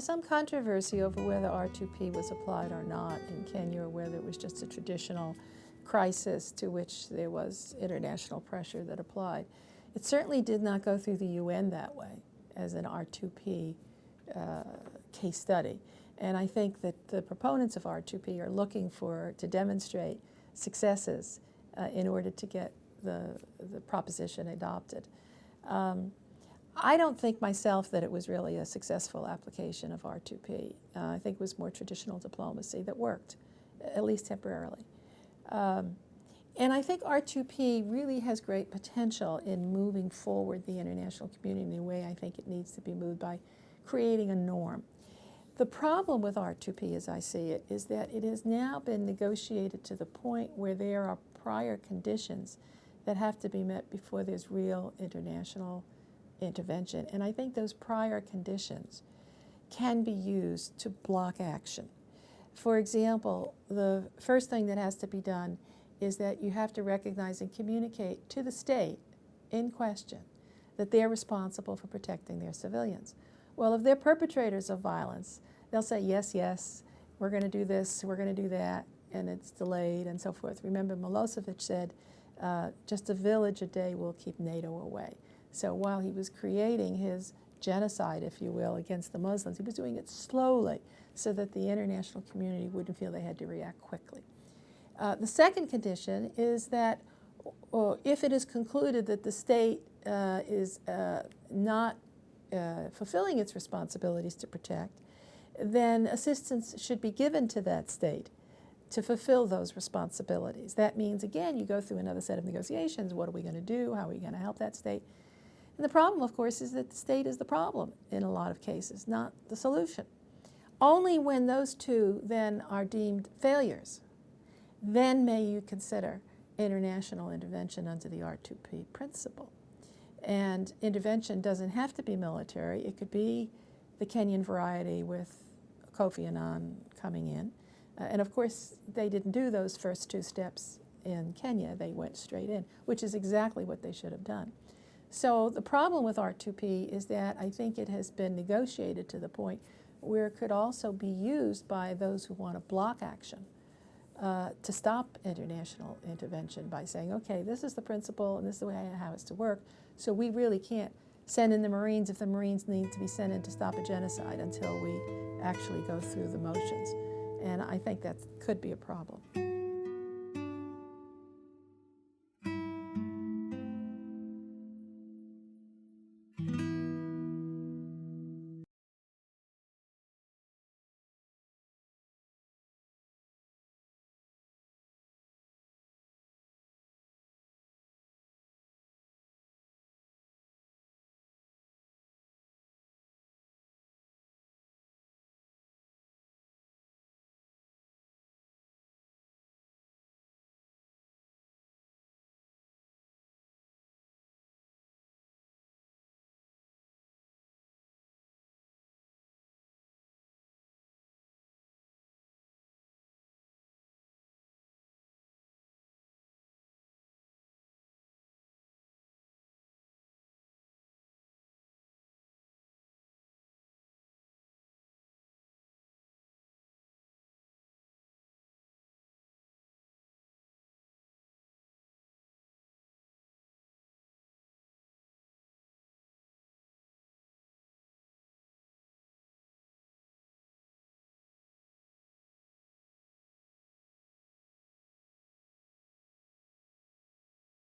There's some controversy over whether R2P was applied or not in Kenya, or whether it was just a traditional crisis to which there was international pressure that applied. It certainly did not go through the UN that way as an R2P case study. And I think that the proponents of R2P are looking to demonstrate successes in order to get the proposition adopted. I don't think myself that it was really a successful application of R2P. I think it was more traditional diplomacy that worked, at least temporarily. And I think R2P really has great potential in moving forward the international community in the way I think it needs to be moved, by creating a norm. The problem with R2P, as I see it, is that it has now been negotiated to the point where there are prior conditions that have to be met before there's real international intervention. And I think those prior conditions can be used to block action. For example, the first thing that has to be done is that you have to recognize and communicate to the state in question that they're responsible for protecting their civilians. Well, if they're perpetrators of violence, they'll say, yes, yes, we're going to do this, we're going to do that, and it's delayed and so forth. Remember, Milosevic said, just a village a day will keep NATO away. So while he was creating his genocide, if you will, against the Muslims, he was doing it slowly so that the international community wouldn't feel they had to react quickly. The second condition is that if it is concluded that the state is not fulfilling its responsibilities to protect, then assistance should be given to that state to fulfill those responsibilities. That means, again, you go through another set of negotiations. What are we going to do? How are we going to help that state? And the problem, of course, is that the state is the problem in a lot of cases, not the solution. Only when those two then are deemed failures, then may you consider international intervention under the R2P principle. And intervention doesn't have to be military. It could be the Kenyan variety with Kofi Annan coming in. And of course, they didn't do those first two steps in Kenya. They went straight in, which is exactly what they should have done. So the problem with R2P is that I think it has been negotiated to the point where it could also be used by those who want to block action to stop international intervention by saying, okay, this is the principle and this is the way how it's to work, so we really can't send in the Marines if the Marines need to be sent in to stop a genocide until we actually go through the motions. And I think that could be a problem.